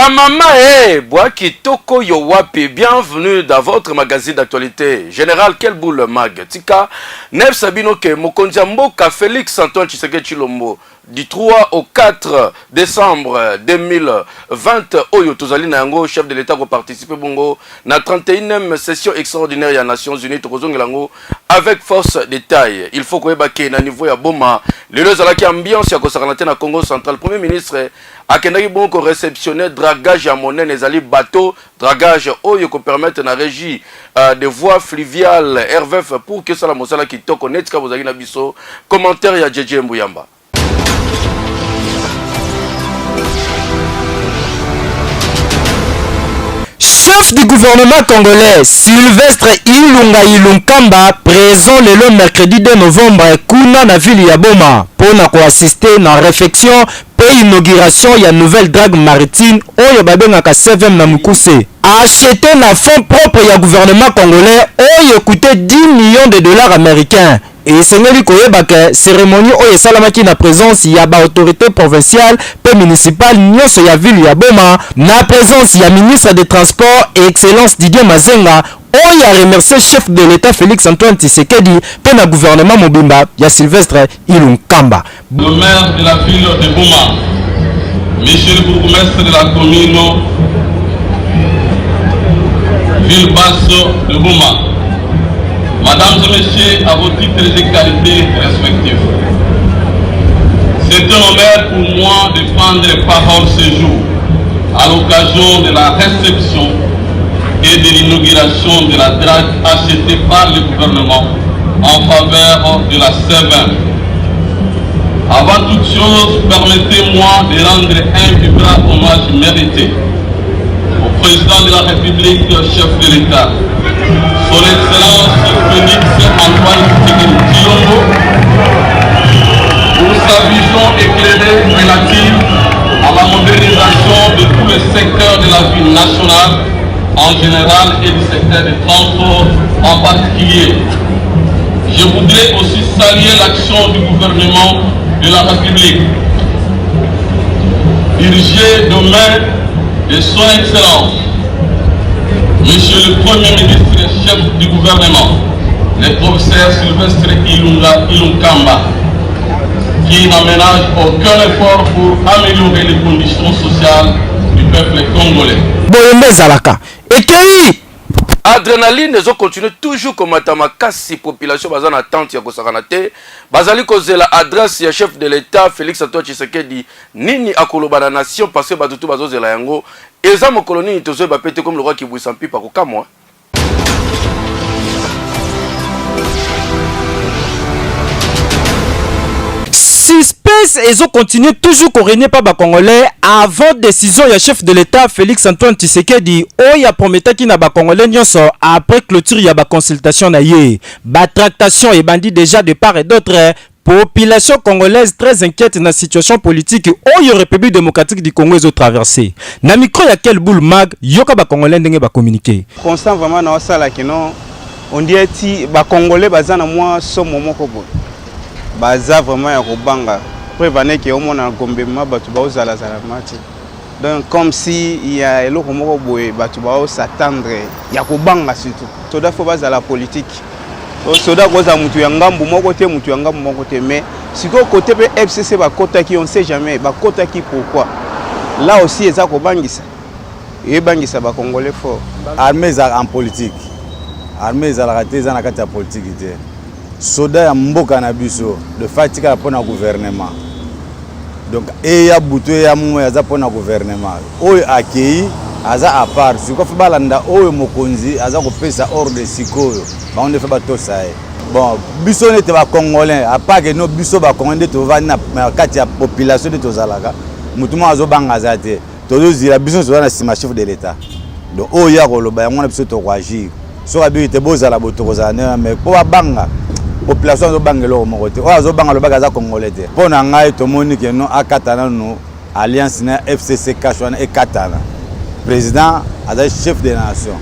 Bamama Bois Kitoko Yowapi, bienvenue dans votre magazine d'actualité. Général Kelboul Mag, Tika, Nef Sabinoke, Mokondiamboka, Félix Antoine Tshisekedi Tshilombo, du 3 au 4 décembre 2020, Oyo Tozali Nango, chef de l'État, pour participer bongo, na 31e session extraordinaire des Nations Unies, Tokozongelango, avec force de taille. Il faut qu'on ait na niveau ya Boma, les deux à la ambiance ya Kosaranate na Congo central. Premier ministre, a Kendaki bongo réceptionner dragage à monnaie, les alliés bateaux, dragage Oyo ko permettre na régie de voies fluviales, RVF, pour que ça la mosala qui toko netka vous na biso, commentaire ya JJ Mbuyamba. Chef du gouvernement congolais, Sylvestre Ilunga présent le mercredi 2 novembre, Kuna na ville ya Boma, pour assister na réflexion et inauguration ya nouvelle drague maritime oyo babengaka 7 na Mukuse. Acheté na fonds propre ya gouvernement congolais oyo coûté 10 millions de dollars américains. Et sengeli koyeba ke cérémonie oyo salamaki na présence ya ba autorité provinciale pe municipale nyonso ya ville ya Boma, na présence ya ministre des transports et excellence Didier Mazenga oyo a remercié chef de l'État Félix Antoine Tshisekedi pe na gouvernement mobimba ya Sylvestre Ilunkamba. Le maire de la ville de Boma, monsieur le bourgmestre de la commune ville basse de Boma, mesdames et messieurs, à vos titres et qualités respectifs, c'est un honneur pour moi de prendre les paroles ce jour à l'occasion de la réception et de l'inauguration de la drague achetée par le gouvernement en faveur de la C20. Avant toute chose, permettez-moi de rendre un vibrant hommage mérité au président de la République, chef de l'État, son Excellence Félix Antoine Tshisekedi Tshilombo, pour sa vision éclairée relative à la modernisation de tous les secteurs de la vie nationale en général et du secteur des transports en particulier. Je voudrais aussi saluer l'action du gouvernement de la République, dirigé de main de son Excellence, Monsieur le Premier ministre et chef du gouvernement, le professeur Sylvestre Ilunkamba, qui n'aménage aucun effort pour améliorer les conditions sociales du peuple congolais. Adrénaline, ils ont continué toujours comme Atamakasi, population basée en attente ya Kosaranate. Bazali kozela adresse ya chef de l'État Félix Antoine Tshisekedi nini akoloba na nation parce que batutu bazozela yango. Eza mo colonie tozo ba pété comme le roi qui bouille sans pipe ko kamwa. Suspense et ont continué toujours couronné par les Congolais avant décision du chef de l'État Félix Antoine Tshisekedi oya prometaki na ba Congolais nyonso après clôture ya ba consultation na ye. Ba tractation et bandit déjà de part et d'autre. Population congolaise très inquiète dans la situation politique oyo République démocratique du Congo est traversée. Na micro ya Kelboul Mag yoka ba Congolais ndenge ba communiquer. Constant vraiment na sala kino on dit ti ba Congolais bazana moi somo moko bo. Baza vraiment ya kobanga prévenir que au monde na gombe ma batu ba ozala zala mati. Donc comme si il y a eloko moko boye batu ba s'attendre ya kobanga surtout. Toda faut bazala politique. Soda koza mutu ya ngambu moko te mutu ya ngambu moko te mais siko côté pe FCC ba kota ki on sait jamais ba kota ki pourquoi. Là aussi eza ko bangisa. Et bangisa ba congolais fort. Armée en politique. Armée za la raté za na kati ya politique te. Soda ya mboka na biso de fatika pour na gouvernement. Donc et ya buto ya moya za pour na gouvernement. Oyo akei aza à part siko fa balanda oyo mokonzi aza ko pesa ordre sikoyo. On ne fait pas tout ça. Bon, biso ne te va congolais, à part que nos biso va congolais to va na kati ya population de tozalaka. Mutuma azo banga zate. Todo zira biso zo na sima chef de l'État. Donc oya ko loba yango na biso to agir. So abi te bozala botokozana mais po banga population zo bangelo mo kote. O azo banga loba za congolais te. Po na ngai to moni que non akatana no alliance na FCC kashwana e katana. Président aza chef de nation.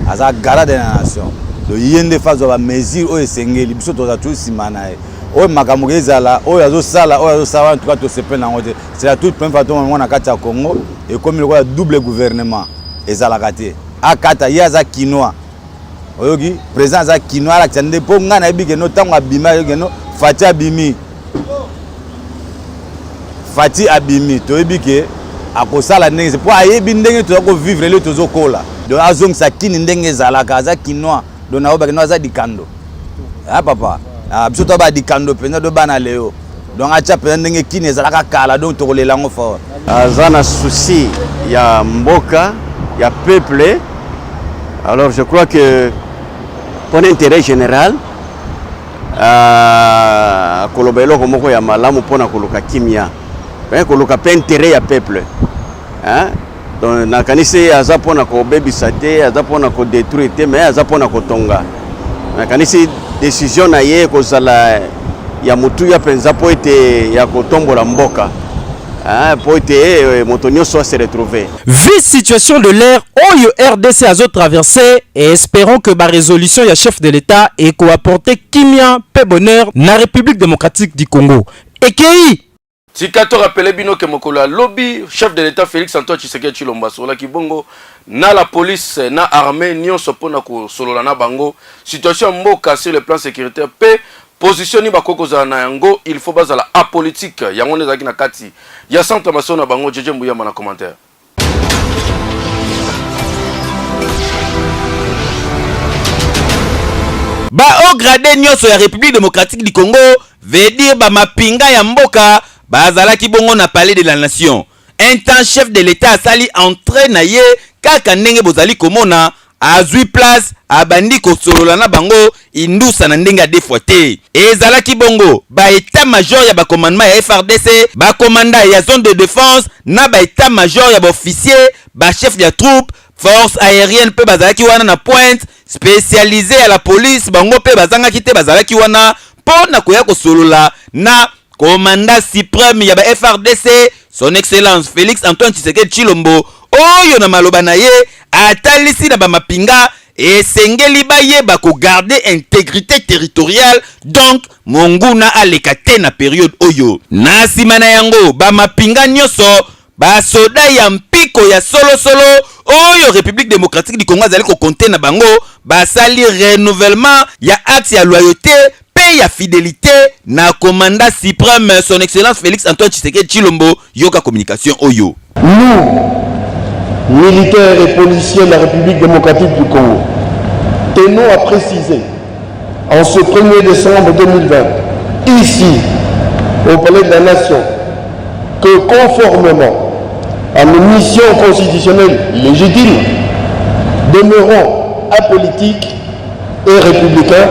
Aza garant de la nation. Le yende fazo ba mesure o esengeli biso toza tout simana e o makamugeza la o yazo sala o yazo sawa en tout cas to sepe na ngote c'est la toute première fois on a kati ya Congo et comme il y a double gouvernement ezalaka te akata yaza kinois oyoki président za kinois la tsande po nga na bike no tango abima yoki no Fati abimi to ebike akosala ndenge po ayebi ndenge to ko vivre le tozo kola donc azong sa kini ndenge ezalaka za kinois donc na obaka no za dikando ah papa biso to ba dikando pena do bana leo donc acha pena ndenge kini ezalaka kala donc to kolela ngo fort azana souci ya mboka ya peuple. Alors je crois que pour l'intérêt général kolobelo komoko ya malamu pona koluka kimia koluka pe intérêt ya peuple hein. Donc nakanisi aza pona ko bebisa te aza pona ko détruire te mais aza pona ko tonga nakanisi décision na ye kozala ya mutu ya penza po ete ya kotombola mboka pour ete moto nyonso se retrouver. Vu situation de l'air oyo RDC a traversé et espérons que la résolution ya chef de l'État et ko apporter kimia pe bonheur na République démocratique du Congo. Ekei Tikato rappelé bino ke mokolo lobby chef de l'État Félix Antoine Tshisekedi Tshilombo sola kibongo na la police na armée nyonso pona ko solola na bango situation mboka sur le plan sécuritaire pe position ni bakoko za na yango il faut bazala apolitique yango nezaki na kati ya centre masona bango jeje mbuyama na commentaire. Ba au gradé nyonso ya République démocratique du Congo veut dire ba mapinga ya mboka bazalaki bongo na palais de la nation. Un temps chef de l'État asali entré na ye kaka ndenge bozali komona azui place abandi kosolola na bango indusa na ndenge défoité. Ezalaki bongo ba état major ya ba commandement ya FRDC, ba commandant ya zone de défense na ba état major ya ba officier, ba chef de troupe, force aérienne pe bazalaki wana na pointe spécialisé à la police bango pe bazanga kite bazalaki wana pona koya kosolola na commandant suprême ya ba FRDC son excellence Félix Antoine Tshisekedi Tshilombo oyo na maloba na ye atalisi na ba mapinga esengeli baye bako garder intégrité territoriale donc monguna alekate na période oyo na sima na yango ba mapinga nyoso ba soda ya mpiko ya solo oyo République démocratique du Congo azali ko compter na bango ba sali renouvellement ya acte ya loyauté pe ya fidélité na commandant suprême son excellence Félix Antoine Tshisekedi Tshilombo yoka communication oyo. Nous, militaires et policiers de la République démocratique du Congo, tenons à préciser en ce 1er décembre 2020 ici au Palais de la Nation que conformément à nos missions constitutionnelles légitimes, demeurons apolitiques et républicains,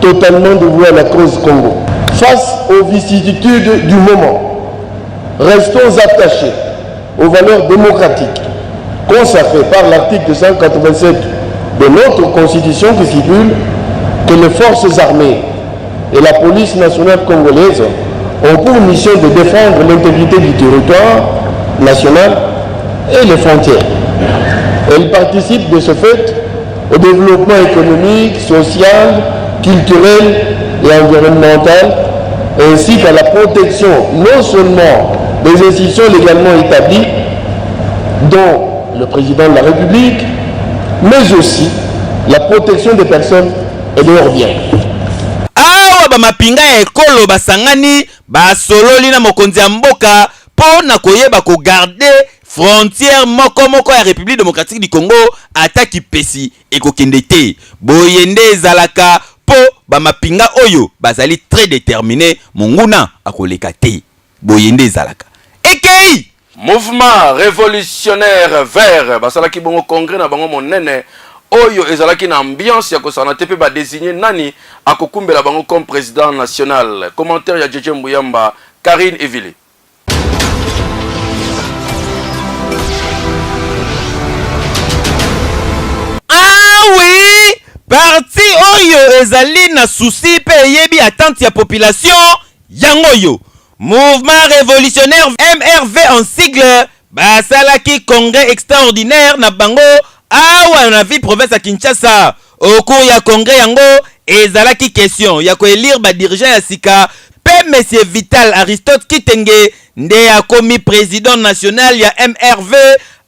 totalement dévoués à la cause Congo. Face aux vicissitudes du moment, restons attachés aux valeurs démocratiques consacrées par l'article 187 de notre Constitution qui stipule que les forces armées et la police nationale congolaise ont pour mission de défendre l'intégrité du territoire national et les frontières. Elles participent de ce fait au développement économique, social, culturel et environnemental, ainsi qu'à la protection non seulement des institutions légalement établies, dont le président de la République, mais aussi la protection des personnes et de leurs biens. Awa ba mapinga ya ekolo basangani ba sololi na mokonzi ya mboka pona koyeba ko garder frontière moko ya République démocratique du Congo ataki pesi ekokende te boyende ezalaka po ba mapinga oyo bazali très déterminé monguna akoleka te boyende ezalaka ekei mouvement révolutionnaire vert basalaki bongo congrès na bango monene oyo ezalaki na ambiance ya kosana te pe ba désigner nani akokumbela bango comme président national. Commentaire ya Jeje Mbuyamba, Karine Evili. Ah oui, parti oyo ezali na souci pe yebi attente ya population yango yo. Mouvement révolutionnaire MRV en sigle basalaki congrès extraordinaire na bango awa na ville province à Kinshasa. Au cours ya congrès yango ezalaki question ya ko élire ba dirigeant ya sika pe monsieur Vital Aristote Kitenge nde akomi président national ya MRV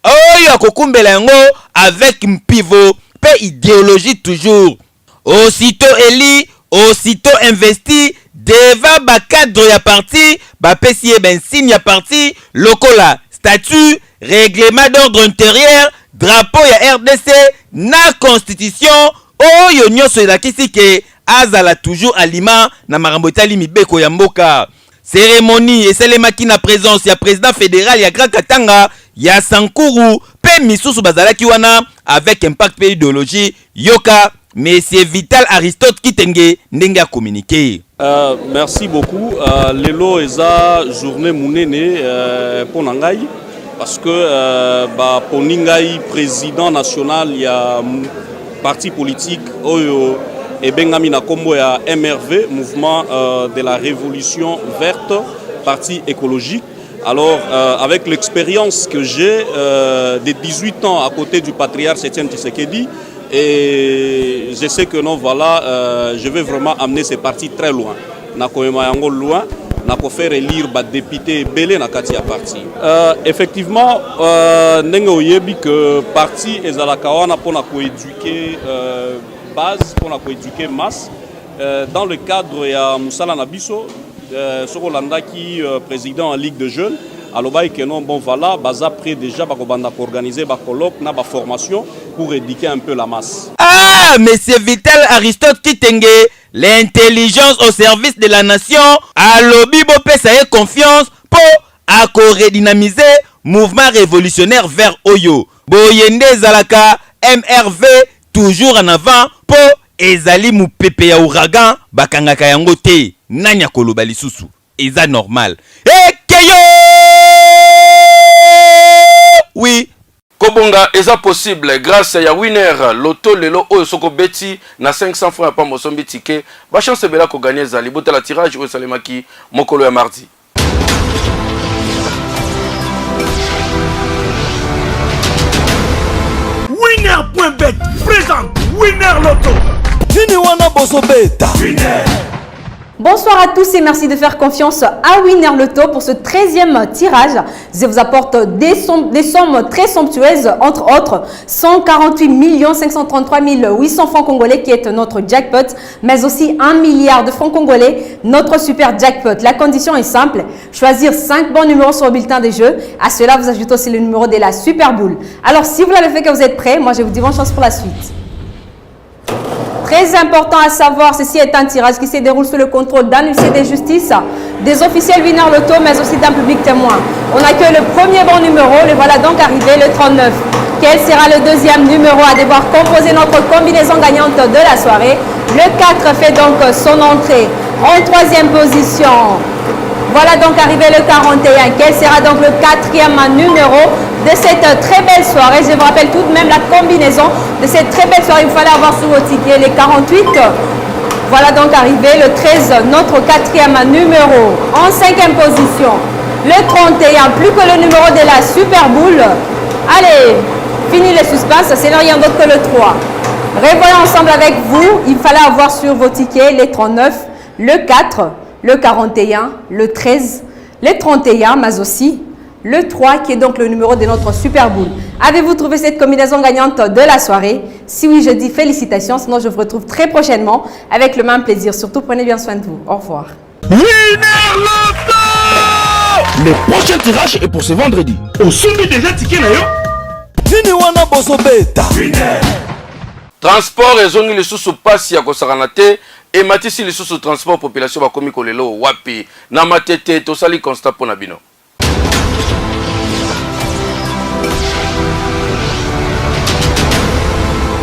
oyo akokumbela yango avec mpivo pe idéologie toujours. Aussitôt éli, aussitôt investi devant ba cadre ya parti, ba pesi ben signe ya parti, lokola statut, règlement d'ordre intérieur, drapeau ya RDC na constitution oyo nyonso elakisi ke azala toujours aliment na makambo etali mibeko ya mboka. Cérémonie esalemaki na présence ya président fédéral ya Grand Katanga ya Sankuru pe misusu bazalaki wana avec impact pe idéologie yoka monsieur Vital Aristote Kitenge ndenge a communiqué. Merci beaucoup. Lelo eza journée munene pour nangai parce que pour ningai président national ya parti politique oyo et bengami na kombo ya MRV, mouvement de la révolution verte, parti écologique. Alors avec l'expérience que j'ai de 18 ans à côté du patriarche Etienne Tshisekedi, et je sais que non, voilà, je vais vraiment amener ces partis très loin. Nakoyema yango loin, nako faire élire ba député belé na kati ya parti. Effectivement, ndenge oyebi que parti ezalaka wana pona ko éduquer base, pona ko éduquer masse. Dans le cadre ya Moussala Nabiso, Sokolanda qui président en Ligue de jeunes, alors que non, bon voilà, baza prêt déjà pour organiser ba colloque, na ba formation pour éduquer un peu la masse. Ah, monsieur Vital Aristote Kitenge, l'intelligence au service de la nation, à lobby bo pesa et confiance pour à redynamiser mouvement révolutionnaire vers Oyo. Boyende Zalaka, MRV, toujours en avant pour ezali mu pepe ya ouragan bakangaka yango te nanya koloba lisusu eza normal ekeyo oui kobonga eza possible grâce ya winner loto lelo oyo soko beti na 500 francs pa mosombi ticket ba chance bela ko gagner zali bota la tirage oyo salemaki mokolo ya mardi. Winner.bet présente Winner Loto. Bonsoir à tous et merci de faire confiance à Winner Loto pour ce 13e tirage. Je vous apporte des sommes très somptueuses, entre autres 148 533 800 francs congolais qui est notre jackpot, mais aussi 1 milliard de francs congolais, notre super jackpot. La condition est simple, choisir 5 bons numéros sur le bulletin des jeux. À cela, vous ajoutez aussi le numéro de la super boule. Alors si vous l'avez fait, que vous êtes prêts, moi je vous dis bonne chance pour la suite. Très important à savoir, ceci est un tirage qui se déroule sous le contrôle d'un huissier de justice, des officiels Winner Loto, mais aussi d'un public témoin. On accueille le premier bon numéro, le voilà donc arrivé, le 39. Quel sera le deuxième numéro à devoir composer notre combinaison gagnante de la soirée? Le 4 fait donc son entrée en troisième position. Voilà donc arrivé le 41. Quel sera donc le quatrième numéro de cette très belle soirée? Je vous rappelle tout de même la combinaison de cette très belle soirée. Il fallait avoir sur vos tickets les 48. Voilà donc arrivé le 13, notre quatrième numéro. En cinquième position, le 31, plus que le numéro de la super boule. Allez, fini le suspense, c'est rien d'autre que le 3. Revoyons ensemble avec vous. Il fallait avoir sur vos tickets les 39, le 4, le 41, le 13, le 31, mais aussi le 3 qui est donc le numéro de notre super boule. Avez-vous trouvé cette combinaison gagnante de la soirée? Si oui, je dis félicitations, sinon je vous retrouve très prochainement avec le même plaisir. Surtout, prenez bien soin de vous. Au revoir. Winner Loto! Le prochain tirage est pour ce vendredi. Au sommet déjà ticket na yo. Wana boso beta. Winner. Transport ezongi lisusu pasi ya kosakana te et matisi lisusu transport population bakomi kolelo wapi na matete tosali constat pona bino.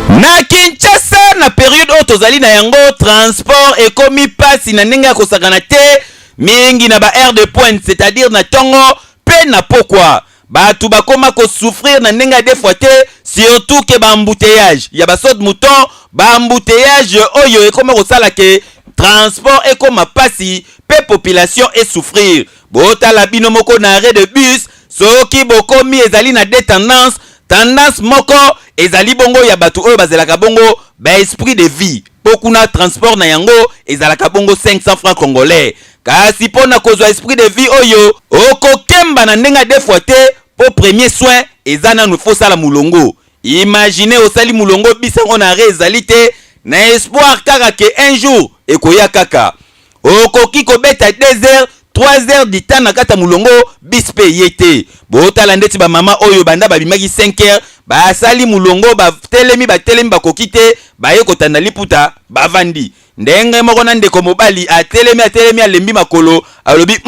Na Kinshasa na période oyo tozali na yango transport ekomi pasi na ndenge ya kosakana te mingi na ba aire de pointe, c'est-à-dire na tongo pe na pokwa batu bakoma ko souffrir na ndenge des fois te, surtout ke ba embouteillage ya ba saute mouton ba embouteillage oyo ekoma kosala ke transport ekoma pasi pe population et souffrir. Bota la bino moko na arrêt de bus soki bokomi ezali na deux tendance moko ezali bongo ya batu oyo bazelaka bongo ba esprit de vie pokuna transport na yango ezalaka bongo 500 francs congolais. Kasi pona kozwa esprit de vie oyo okokemba na ndenga deux fois te po premier soin ezana no faut sala mulongo. Imaginez osali mulongo bisango na ezali te na espoir kaka ke un jour ekoya kaka. Okoki kobeta 2 heures 3 heures du temps na kata mulongo bispe yete. Botala ndeti ba mama oyo banda babimaki 5 heures ba sali mulongo ba telemi bakoki te ba yekotanda liputa bavandi. Ndenge moko na ndeko mobali atelemi alembi makolo alobi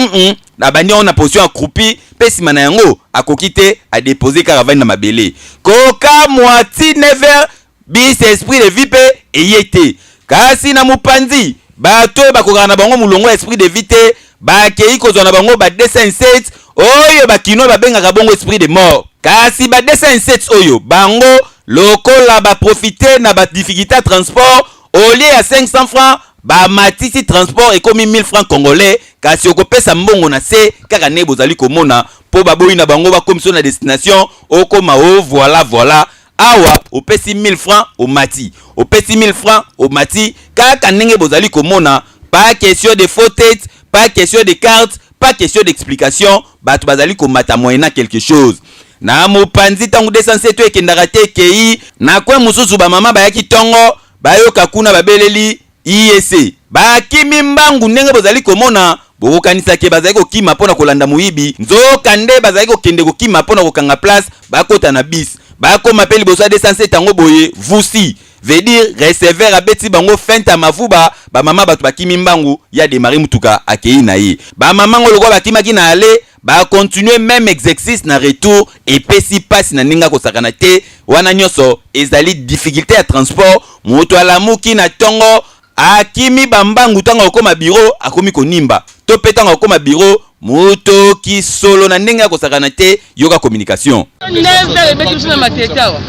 na bandi on a position accroupi pesi mana yango akoki te a déposer caravane na mabele. Koka moiti 9 heures bis esprit de vie pe eyete. Kasi na mupanzi bato bakokana bango mulongo esprit de vie te bakei kozwa na bango ba 207 oyo bakino babengaka bongo esprit de mort. Kasi ba 207 oyo bango lokola ba profiter na ba difficulté transport au lieu à 500 francs ba matisi transport et comme 1000 francs congolais. Kasi okopesa mbongo na se kaka ne bozali komona po baboyi na bango ba komisio na destination okoma o voilà awa opesi 1000 francs au mati opesi 1000 francs au mati kaka ndenge bozali komona. Pas question de faux têtes, pas question de cartes, pas question d'explication. Batu bazali komata moyena quelque chose. Na mopanzi tangu 207 ekendaka te kei na kwe mususu ba mama bayaki tongo bayoka kuna babeleli IEC bakimi mbangu ndenge bozali komona bokokanisa ke bazali kokima pona kolanda muyibi nzoka nde bazali kokende kokima pona kokanga place bakota na bis bakoma peli bosa 207 tango boye vusi veut dire receveur abeti bango fenta mavuba ba mama batu bakimi mbangu ya démarrer mutuka akei na ye ba mama ngoloko bakimaki na ale ba continuer même exercice na retour et pesi passe na ninga kosakana te wana nyoso ezali difficulté ya transport moto alamuki na tongo akimi bambangu tanga okoma bureau akomi konimba to petanga okoma bureau moto ki solo na ndenge kosakana te yoka communication neve betu na matetawa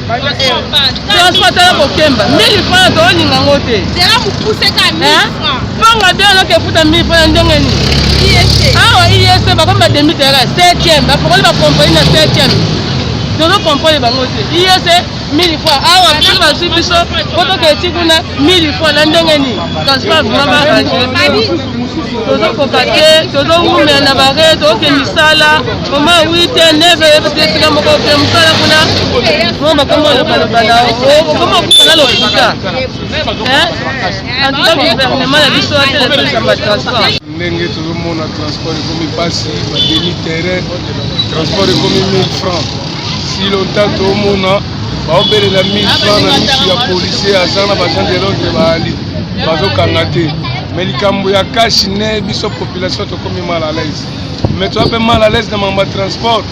transport ya kokemba 1000 francs to ninga ngote sera mupuse ka 1000 francs panga bien no ke futa 1000 francs ndenge ni awa IEC bakomba demi terrain 7e bakokoli ba compagnie na 7e dono compagnie bango te IEC 1000 francs awa pili bazwi biso koto ke tikuna 1000 francs na ndenge ni transport vraiment arrangé tozo kokate tozo ngumela na bare toke misala mama 8 9 peut-être moko ke misala kuna mama kama le balabala kama kuna lo futa en tout cas gouvernement la biso atele pesa transport ndenge tozomona transport ekomi pasi ba demi terrain transport ekomi 1000 francs si longtemps tomona baobelela 1000 francs na misu ya policier aza na bagent de l'ordre baali bazokanga te mais likambo ya kashi ne biso population tokomi mal à l'aise mais toza mpe mal à l'aise na mamba transport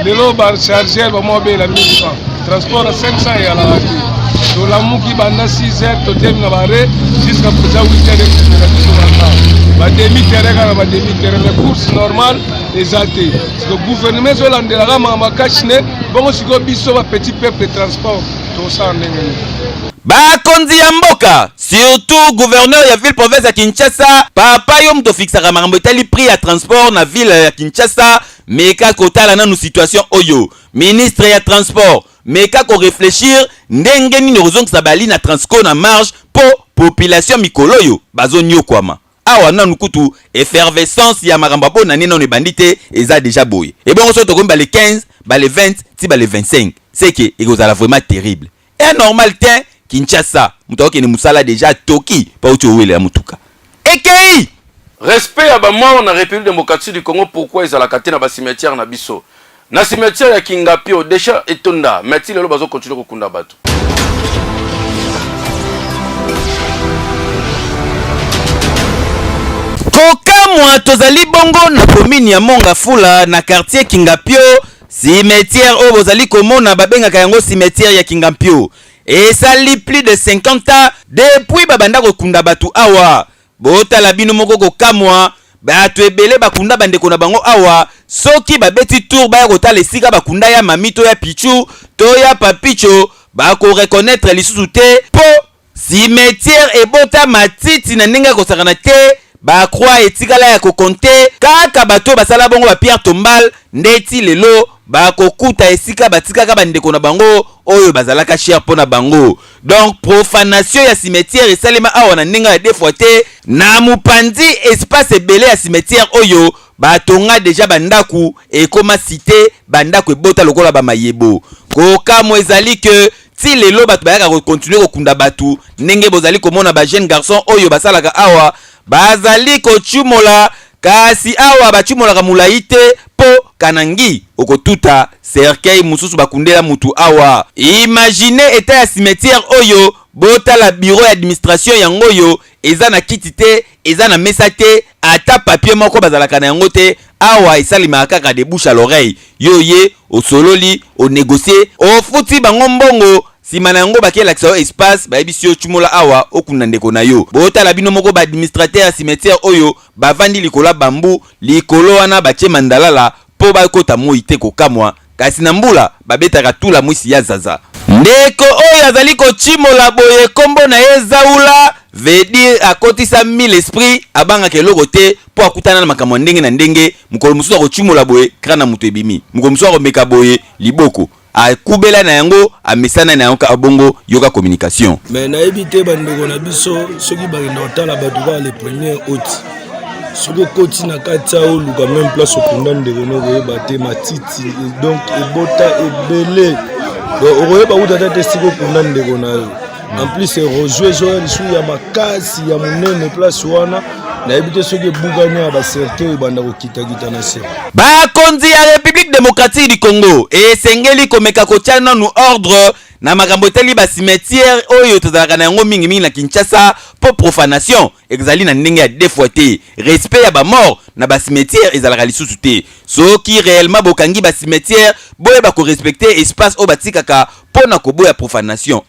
lelo bachargeur bamobelela 1000 francs transport na 500 eyalaka te tolamuki banda 6 heures totemi na bare jusqu'à présent 8 heures ekutela biso banda bademi terrain kaka bademi terrain mais course normale eza te parce que gouvernement ezolandelaka mamba kashi ne bongo sikoyo biso bapetit peuple transport tosala ndenge nini bakonzi ya mboka surtout gouverneur ya ville province ya Kinshasa papa yo mto fixaka makambo etali prix ya transport na ville ya Kinshasa meka kotala nanu situation oyo ministre ya transport meka ko réfléchir ndenge nini ozongisa bali na Transco na marge po population mikolo yo bazonyokwama awa nanu kutu effervescence ya makambo bona nino ne bandite eza déjà boye et bon so to komba les 15 ba les 20 ti ba les 25 c'est que ekozala vraiment terrible et normal te Kinshasa mutoke ni musala déjà toki pa uti owele ya mutuka ekei respect à mort na République démocratique du Congo pourquoi ils alakate na ba cimetière na biso na cimetière ya Kingapio déjà etonda mais ti lelo bazo continuer kokunda bato kokamwa tozali bongo na commune ya Mongafula na quartier Kingapio cimetière oyo bozali komona babengaka yango cimetière ya Kingapio esali plus de 50 ans depuis babanda kokunda batu awa botala bino moko kokamwa batu ebele bakunda bandeko na bango awa soki babeti tour baya kotala esika bakunda ya mamito ya pichu to ya papicho bako reconnaître lisusu te po cimetière ebota matiti na ndenge kosakana te bakroa etikala ya kokonte kaka bato basala bongo ba pierre tombal ndeti lelo bakokuta esika batikaka bandeko na bango oyo bazalaka cher pona bango. Donc profanation ya cimetière esalema awa na ndenge ya defwa te na mupandi espace ebele ya cimetière oyo batonga deja bandaku ekoma cité bandaku ebota lokola bamayebo. Kokamo ezali ke ti lelo bato bayaka continuer kokunda batu ndenge bozali komona ba jeune garçon oyo basalaka awa bazali kochumola kasi awa bachumolaka mulai te po kanangi okotuta cercueil mususu bakundela mutu awa. Imagine eta ya cimetière oyo bota la bureau administration yango yo eza na kiti te eza na mesa te ata papier moko bazalaka na yango te awa esalimaka kaka de bouche à l'oreille yoye osololi o négocier o futi bango mbongo sima na yango bakelakisa espace bayebisi yo chumola awa okunda ndeko na yo botala bino moko ba administrateur ya cimetière oyo bavandi likolo bambu likolo wana batie mandalala po bakota moi te kokamwa kasi na mbula babetaka tula mwisi ya zaza ndeko oyo azali kochimola boye kombo na ye zaula veut dire akotisa 1000 esprit abanga keloko te po akutana na makambo ndenge na ndenge mukolo mususu akochimola boye krana mutu ebimi mukolo mususu akomeka boye liboko akubela na yango amesana na yango abongo yoka communication. Mais na ebite bandeko na biso soki bakenda kotala bato ba le premier hôte soki okoti na kati ya oluka même place okunda ndeko nokoyeba te matiti donc ebota ebele okoyeba kuta te siko okunda ndeko na yo en plus erosio ezoya lisu ya makasi ya monene place wana na ebite soki ebukani ya bacercueil ebanda kokitakita na se. Bakonzi ya République démocratique du Congo esengeli komeka kotia nanu ordre na makambo etali ba cimetière oyo tozalaka na yango mingi na Kinshasa po profanation exali na ndenge ya defwa te respect ya ba mort na ba cimetière ezalaka lisusu te soki réellement bokangi ba cimetière boye ba ko respecter espace o batikaka pona koboya profanation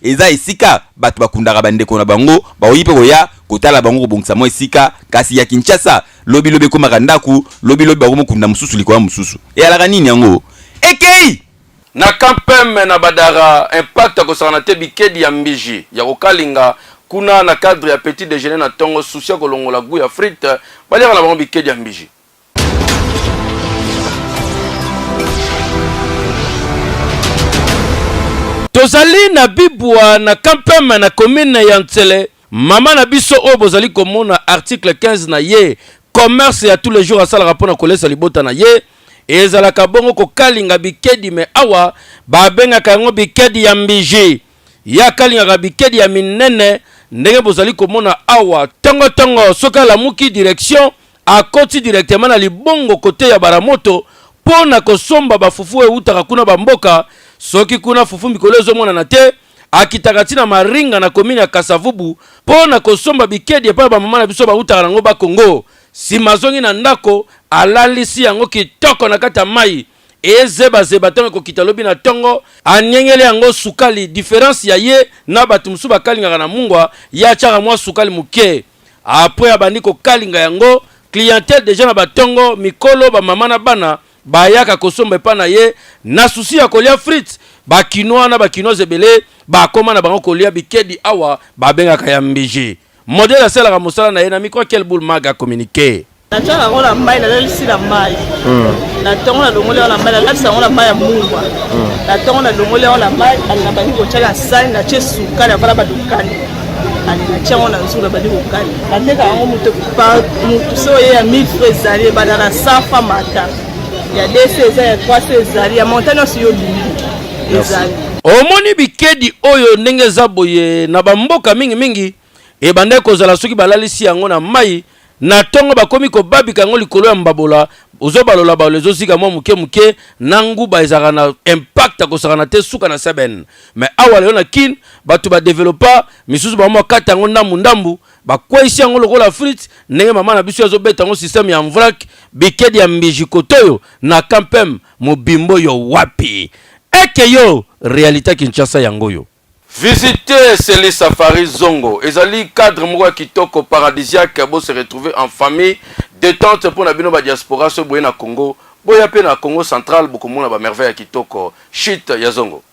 eza esika bato bakundaka bandeko na bango baoyipe koya kotala bango kobongisa mo esika kasi ya Kinshasa lobi lobi komaka ndaku lobi lobi bakomokunda mususu likoya mususu alaka nini yango ekei na kampeme na badara impact akosana te bikedi ya mbiji ya kokalinga kuna na cadre ya petit déjeuner na tongo souci ya kolongola goût ya frite baliaka na bango bikedi ya mbiji. Tozali na bibwa na kampeme na commune ya Ntsele mama na biso oyo bozali komona article 15 na ye commerce ya tous les jours asalaka mpona kolesa libota na ye ezalaka bongo kokalinga bikedi me awa babengaka yango bikedi ya mbiji ya kalingaka bikedi ya minene ndenge bozali komona awa tongo soki alamuki direction akoti directement na libongo kote ya baramoto pona kosomba bafufu eutaka kuna bamboka soki kuna fufu mikolo ezomonana te akitaka tina maringa na komini ya Kasavubu pona kosomba bikedi epai bamama na biso bautaka nango bakongo sima zongi na ndako alalisi yango kitoko na kati ya mai ezeba tongo kokita lobi na tongo anyengele yango sukali différence ya ye na bato musu bakalingaka na mungwa ya tiaka mwa sukali muke apres abandi kokalinga yango clientèle déjà na batongo mikolo bamama na bana bayaka kosomba epai na ye na susi ya kolia frites bakinoa na bakinoa ebele bakoma na bango kolia bikedi awa babengaka ya mbiji modèle asalaka mosala na ye na micro quel boule maga communiquer natanga yango na mai nalalisi na mai na ntongo na longoli yango na mai nalalisa yango na mai ya mungwa na ntongo na longoli yango na mai alinga bandi kotiaka sani natie sukali avala badukani alinga yango na nzula bandi kokali nateka yango mutu so ye ya 1000 francs ezali ebanda na 100 francs mata ya 200 eza ya 300 ezali ya montagne osi yo lingi ezali omoni bikedi oyo ndenge eza boye na bamboka mingi ebande kozala soki balalisi yango na mai na tongo bakomi kobabika yango likolo ya mbabola ozobalola balo ezosika mwa muke na nguba ezaka na impact akosaka na te suka na seben mais awa lelo na kin bato badevelopa misusu bamwa kata yango ndambu bakweisi yango lokola frite ndenge mama na biso azobeta yango systeme ya mvrak bikedi ya mbiji kotoyo na kampem mobimbo yo wapi eke yo réalité Kinshasa yango yo. Visiter Celi Safari Zongo ezali cadre moko kitoko paradisiaque bo se retrouver en famille détente pour na bino ba diaspora so boye na Congo boya pe na Congo central bokomona ba merveille kitoko shit ya Zongo.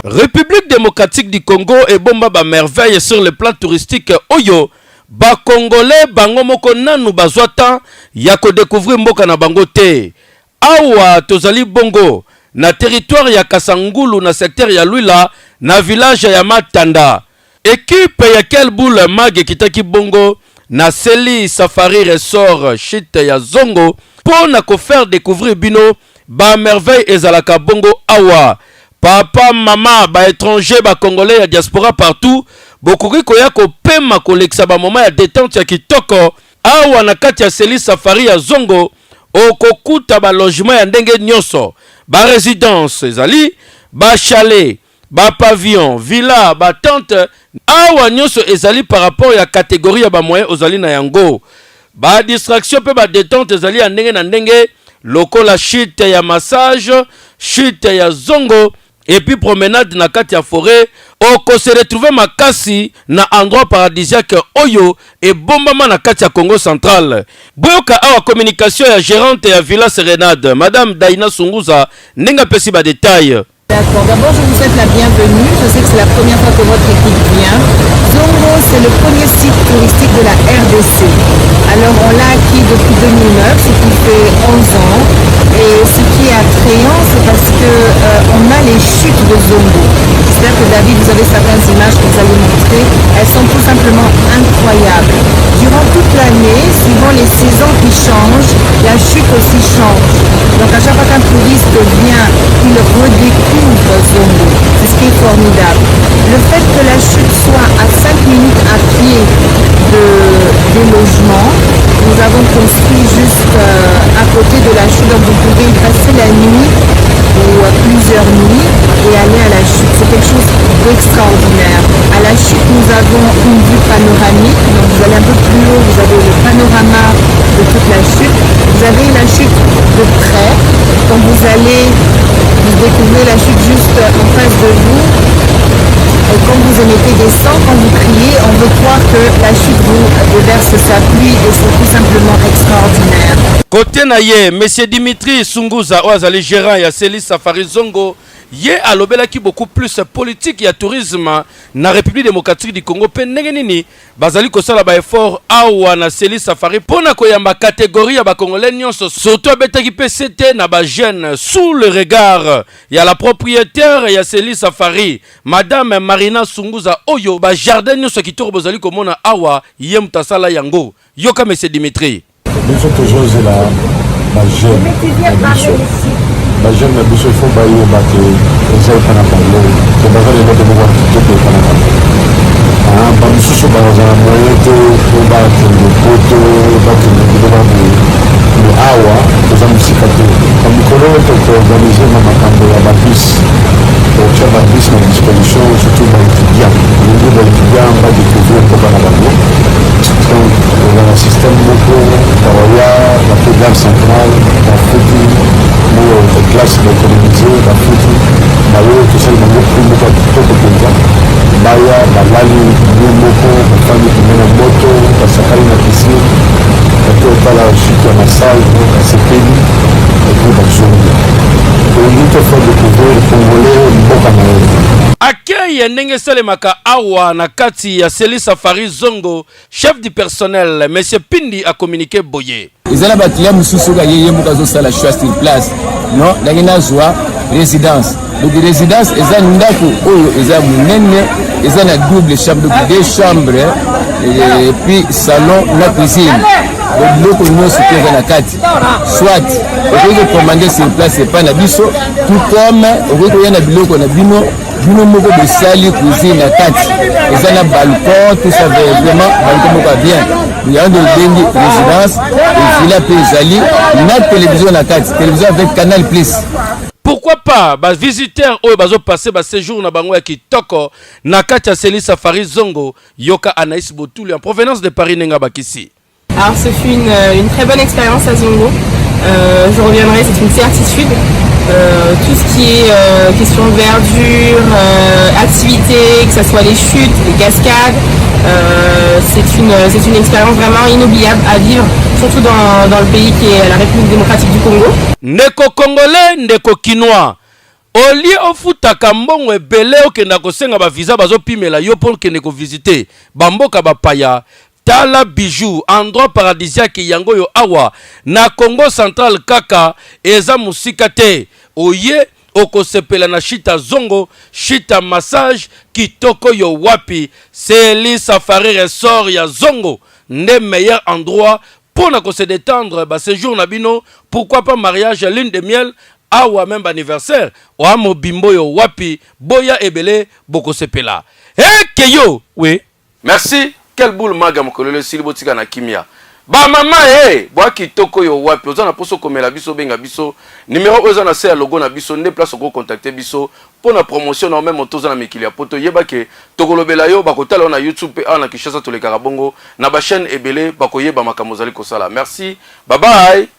République démocratique du Congo et bomba ba merveille sur le plan touristique oyo ba Congolais bango moko nanu bazwa temps ya ko découvrir mboka na bango te. Awa tozali bongo na territoire ya Kasangulu na secteur ya Luila na village ya Matanda. Équipe ya Kelboul Mag kitaki bongo na Seli Safari Resort shit ya Zongo pour na ko faire découvrir bino ba merveille ezalaka bongo awa. Papa, maman, ba étranger, ba congolais, ya diaspora partout. Bokoki koya ko pema koleksa ba moment ya détente ya kitoko. Awa na kati ya Seli Safari ya Zongo. Okokuta ba logement ya ndenge nyonso. Ba résidence ezali, ba chalet, ba pavillon, villa, ba tente. Awa nyonso ezali par rapport ya catégorie ya ba moyen ozali na yango. Ba distraction pe ba détente ezali ya ndenge na ndenge. Lokola chute ya massage, chute ya Zongo. Et puis promenade na kati ya forêt, oko se retrouver makasi na endroit paradisiaque oyo et bombama na kati ya Congo central. Boyoka awa communication ya gérante ya Villa Serenade, Madame Daina Sunguza, nenga pesi ba détail. D'accord, d'abord je vous souhaite la bienvenue, je sais que c'est la première fois que votre équipe vient. Zongo, c'est le premier site touristique de la RDC. Alors on l'a acquis depuis 2009, ce qui fait 11 ans. Et ce qui est attrayant, c'est parce que on a les chutes de Zongo. J'espère que David, vous avez certaines images que vous allez montrer. Elles sont tout simplement incroyables. Durant toute l'année, suivant les saisons qui changent, la chute aussi change. Donc à chaque fois qu'un touriste vient, il redécouvre Zongo. C'est ce qui est formidable. Le fait que la chute soit à 5 minutes à pied des logements, nous avons construit juste à côté de la chute, donc vous pouvez y passer la nuit ou plusieurs nuits et aller à la chute. C'est quelque chose d'extraordinaire. À la chute, nous avons une vue panoramique, donc vous allez un peu plus haut, vous avez le panorama de toute la chute. Vous avez la chute de près, quand vous allez, vous découvrez la chute juste en face de vous. Et quand vous émettez des sons, quand vous criez, on veut croire que la chute vous déverse sa pluie et c'est tout simplement extraordinaire. Côté naye, Monsieur Dimitri Sunguza, oazali gérant ya Seli Safari Zongo, ye alobelaki beaucoup plus politique ya tourisme na République démocratique du Congo pe ndenge nini bazali kosala ba effort awa na Seli Safari pona koyamba catégorie ya ba congolais nyonso surtout abetaki PCT na ba jeune sous le regard ya la propriétaire ya Seli Safari Madame Marina Sunguza oyo ba jardin nyonso kitoko bozali komona awa ye mutasala yango yoka Monsieur Dimitri biso tozozela ba jeune ba jeune na biso fo bayeba ke ezali pana bango ke bazali eloko moko ya kitoko epana bango bamisusu bazala moye te po bakende poto bakende biloko me awa toza mosika te bamikolo tokoorganize na makambo ya babisi kotia babisi na disposition surtout baétudiant lingi baétudiant badécouvrir mpoka na bango donc ozala système moko paroya bape gare centrale bafuti moyo classe baéconomize bafuti bayo tosali bango prix moko ya kitoko mpenza baya balali bie moko bafandi pemena moto basakali na piscine bato otala chute ya masale basepeli epui bazongi olingi tofa découvrir congolais mboka na ye akeye ndenge salemaka awa na kati ya Seli Safari Zongo chef du personnel Monsieur Pindi a communiqué boye ezala bakilia mosusu oyo ayeye moko azosala choix sur place non ndenge nazwa résidence donc résidence eza ndako oyo eza monene eza na double chambre donc 2 chambres et puis salon na cuisine donc biloko nyonso mpe eza na kati soit okoki kocommande sur place epai na biso tout comme okoki koya na biloko na bino moko bosali cuisine na kati eza na balcon tout ça vraiment balcon moko bien yango bengi résidence villa mpe ezali na télévision na kati télévision avec Canal Plus. Pourquoi pas ba visiteurs oyo bazo passer ba séjour na bango ya kitoko na kati ya Seli Safari Zongo yoka Anaïs Botouli en provenance de Paris nenga bakisi. Alors ce fut une très bonne expérience à Zongo. Je reviendrai, c'est une certitude. Tout ce qui est question de verdure, activités, que ce soit les chutes, les cascades, c'est une expérience vraiment inoubliable à vivre, surtout dans le pays qui est la République démocratique du Congo. Ndeko congolais, ndeko kinois. Olie ofutaka mbongo ebele okenda kosenga ba visa bazopimela yo pour kende ko visiter bamboka bapaya Tala Bijou, endroit paradisiaque yangoyo awa na Congo central kaka eza musikate oye okosepela na shita zongo shita massage kitoko yo wapi Célie Safari ressort ya zongo nde meilleur endroit pour na se détendre ba séjour na bino pourquoi pas mariage lune de miel awa même anniversaire wa mobimbo yo wapi boya ebele bokosepela keyo oui merci. Quel boule maga mokolele silibotika na kimia. Ba mama boa kitoko yo wapi oza na poso komela biso benga biso numéro oza na se logo na biso ne place ko contacter biso pour na promotion na même toza na mikili ya poto yeba ke tokolobela yo bakotala na YouTube pe na Kishasa to le Karabongo na ba chaîne ebele bakoyeba makambo zali kosala. Merci. Bye bye.